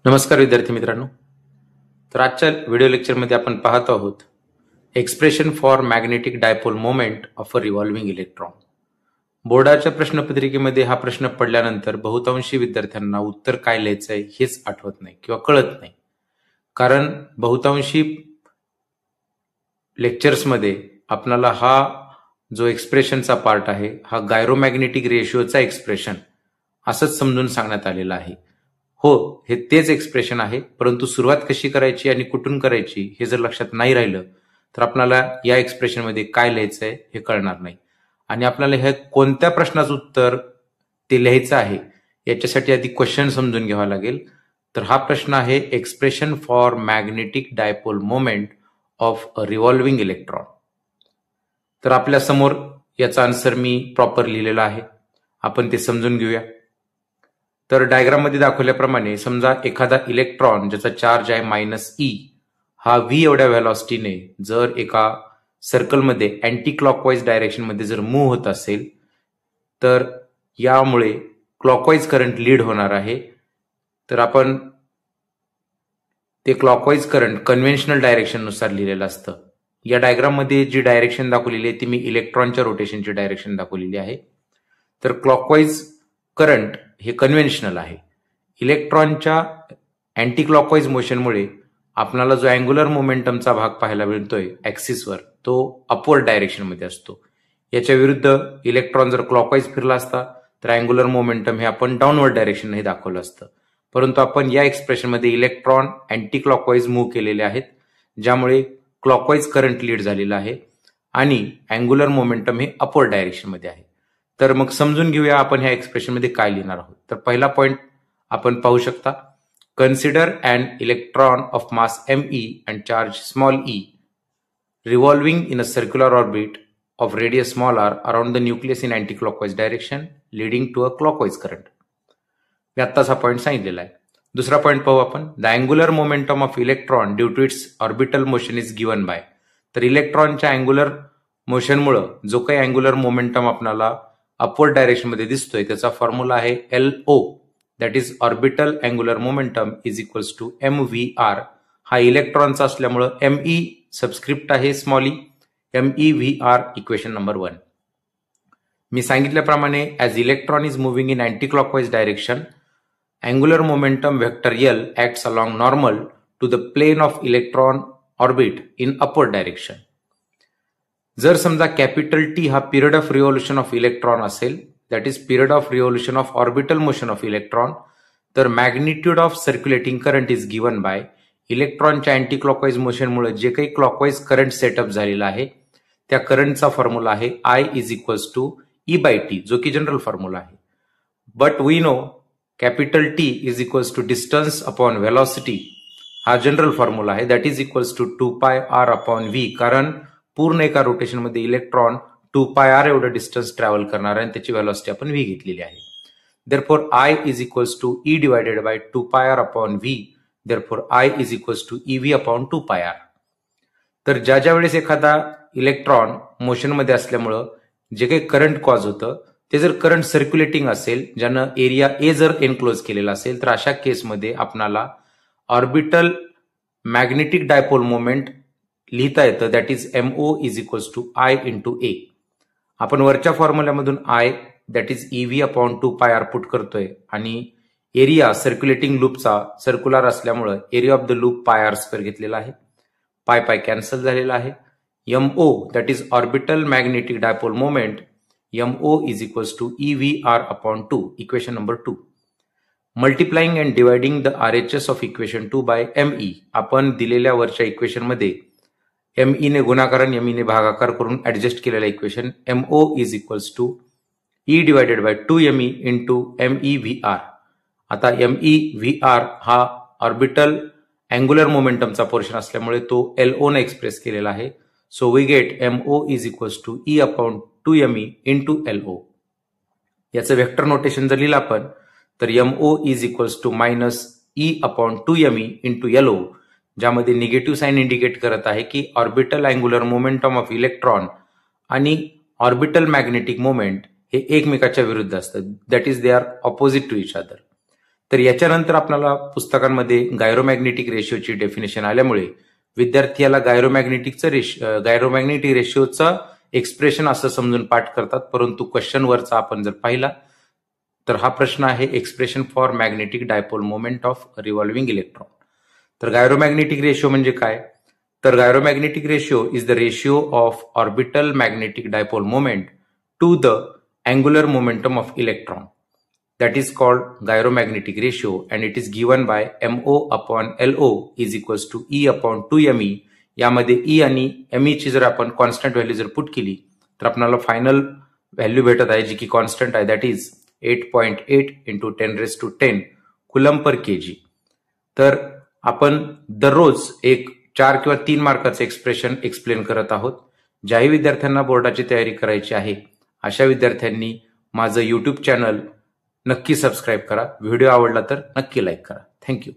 नमस्कार विद्यार्थी मित्रांनो. तर आजच्या व्हिडिओ लेक्चरमध्ये आपण पाहत आहोत expression for magnetic dipole moment of a revolving electron. बोर्डाच्या प्रश्नपत्रिकेमध्ये हा प्रश्न पडल्यानंतर बहुतांशी विद्यार्थ्यांना उत्तर काय लिहायचं आहे हेच आठवत नाही किंवा कळत नाही. कारण बहुतांशी लेक्चर्समध्ये आपल्याला हा जो एक्सप्रेशनचा पार्ट आहे हा गायरोमॅग्नेटिक रेशिओचा एक्सप्रेशन असंच समजून सांगण्यात आलेला आहे. हो, हे तेच एक्सप्रेशन आहे, परंतु सुरुवात कशी करायची आणि कुठून करायची हे जर लक्षात नाही राहिलं तर आपल्याला या एक्सप्रेशनमध्ये काय लिहायचंय हे कळणार नाही. आणि आपल्याला हे कोणत्या प्रश्नाचं उत्तर ते लिहायचं आहे याच्यासाठी आधी क्वेश्चन समजून घ्यावा लागेल. तर हा प्रश्न आहे expression for magnetic dipole moment of a revolving electron. तर आपल्या समोर याचा आन्सर मी प्रॉपर लिहिलेला आहे, आपण ते समजून घेऊया. तर डायग्राम मध्ये दाखवल्याप्रमाणे समजा एखादा इलेक्ट्रॉन ज्याचा चार्ज आहे -e हा v एवढ्या व्हेलॉसिटीने जर एका सर्कलमध्ये अँटी क्लॉकवाईज डायरेक्शन मध्ये जर मूव्ह होत असेल तर यामुळे क्लॉकवाईज करंट लीड होणार आहे. तर आपण ते क्लॉकवाईज करंट कन्व्हेन्शनल डायरेक्शन नुसार लिहिलेलं असतं. या डायग्राम मध्ये जी डायरेक्शन दाखवलेली आहे ती मी इलेक्ट्रॉनच्या रोटेशनची डायरेक्शन दाखवलेली आहे. तर क्लॉकवाईज करंट हे कन्व्हेन्शनल आहे. इलेक्ट्रॉनच्या अँटी क्लॉकवाईज मोशनमुळे आपल्याला जो अँग्युलर मोमेंटमचा भाग पाहायला मिळतोय ऍक्सिसवर तो अपवर्ड डायरेक्शन मध्ये असतो. याच्या विरुद्ध इलेक्ट्रॉन जर क्लॉकवाईज फिरला असता तर अँग्युलर मोमेंटम हे आपण डाऊनवर्ड डायरेक्शन हे दाखवलं असतं. परंतु आपण या एक्सप्रेशनमध्ये इलेक्ट्रॉन अँटी क्लॉकवाईज मूव्ह केलेले आहेत, ज्यामुळे क्लॉकवाईज करंट लीड झालेला आहे आणि अँग्युलर मोमेंटम हे अपवर्ड डायरेक्शन मध्ये आहे. तर मग समजून घेऊया आपण ह्या एक्सप्रेशनमध्ये काय लिहिणार आहोत. तर पहिला पॉइंट आपण पाहू शकता, consider an electron of mass me and charge small e revolving in a circular orbit of radius small r around the nucleus in anti-clockwise direction leading to a clockwise current. मी आत्ताच हा point सांगितलेला आहे. दुसरा point पाहू आपण, the angular momentum of electron due to its orbital motion is given by. तर इलेक्ट्रॉनच्या अँग्युलर मोशनमुळे जो काही अँग्युलर मोमेंटम आपल्याला अपवर्ड डायरेक्शन मध्ये दिसतोय त्याचा फॉर्म्युला आहे LO, that is orbital angular momentum is equals to mvr. हा इलेक्ट्रॉनचा असल्यामुळे me सबस्क्रिप्ट आहे small e, mevr equation number 1. मी सांगितल्याप्रमाणे as electron is moving in anti clockwise direction angular momentum vector L acts along normal to the plane of electron orbit in upward direction. जर समजा capital T हा period of revolution of electron असेल, that is period of revolution of orbital motion of electron, तर magnitude of circulating current is given by इलेक्ट्रॉनच्या anti clockwise मोशनमुळे जे काही clockwise current setup झालेला आहे त्या करंटचा फॉर्म्युला आहे I is equals to E/T, जो की जनरल फॉर्म्युला आहे. But we know capital T is equals to distance upon velocity, हा जनरल फॉर्म्युला आहे, that is equals to 2πr/v. कारण पूर्ण एका रोटेशन मध्ये इलेक्ट्रॉन 2πr एवढं डिस्टन्स ट्रॅव्हल करणार आहे आणि त्याची व्हेलॉसिटी आपण v घेतलेली आहे. Therefore I is equals to E divided by 2πr/v. Therefore I is equals to EV/2πr. तर ज्या वेळेस एखादा इलेक्ट्रॉन मोशन मध्ये असल्यामुळं जे काही करंट कॉज होतं ते जर करंट सर्क्युलेटिंग असेल, ज्यानं एरिया A जर एनक्लोज केलेला असेल, तर अशा केसमध्ये आपणाला ऑर्बिटल मॅग्नेटिक डायपोल मोमेंट लिहिता येतं, that is MO is equals to I into A. आपण वरच्या फॉर्म्युल्यामधून I that is EV/2πr put करतोय आणि एरिया सर्क्युलेटिंग लूपचा सर्क्युलर असल्यामुळे area of the loop πr² घेतलेला आहे. पाय कॅन्सल झालेला आहे. MO that is orbital magnetic dipole moment, MO is equals to EVR/2, equation number 2. Multiplying and dividing the RHS of equation 2 by ME. आपण दिलेल्या वरच्या equation मध्ये ME ने गुणाकार आणि ME ने भागाकार करून ऍडजस्ट केलेला equation MO is equals to E divided by 2ME into MEVR. आता MEVR हा ऑर्बिटल अँग्युलर मोमेंटमचा पोर्शन असल्यामुळे तो LO ने एक्सप्रेस केलेला आहे. So we get MO is equals to E/2ME into LO. याचं वेक्टर नोटेशन जर लिहिलं आपण तर MO is equals to -E/2ME into LO, ज्यामध्ये निगेटिव्ह साइन इंडिकेट करत आहे की orbital angular momentum of electron आणि ऑर्बिटल मॅग्नेटिक मोमेंट हे एकमेकाच्या विरुद्ध असतात, that is they are opposite to each other. तर याच्यानंतर आपल्याला पुस्तकांमध्ये गायरोमॅग्नेटिक रेशिओची डेफिनेशन आल्यामुळे विद्यार्थी याला गायरोमॅग्नेटिक रेशिओचं एक्सप्रेशन असं समजून पाठ करतात, परंतु क्वेश्चन वरचा आपण जर पाहिला तर हा प्रश्न आहे expression for magnetic dipole moment of revolving electron. तर गायरोमॅग्नेटिक रेशिओ म्हणजे काय? तर gyromagnetic ratio is the ratio of orbital magnetic dipole moment to the angular momentum of electron. That is called gyromagnetic ratio and it is given by MO upon LO is equals to E upon 2ME. यामध्ये E आणि ME ची जर आपण constant value जर put केली तर आपल्याला final value भेटत आहे जी की कॉन्स्टंट आहे, that is 8.8 into 10⁻10 coulomb per KG. तर आपण दररोज एक 4 किंवा 3 मार्काचं एक्सप्रेशन एक्सप्लेन करत आहोत. ज्याही विद्यार्थ्यांना बोर्डाची तयारी करायची आहे अशा विद्यार्थ्यांनी माझं YouTube चॅनल नक्की सबस्क्राईब करा. व्हिडिओ आवडला तर नक्की लाईक करा. थँक्यू.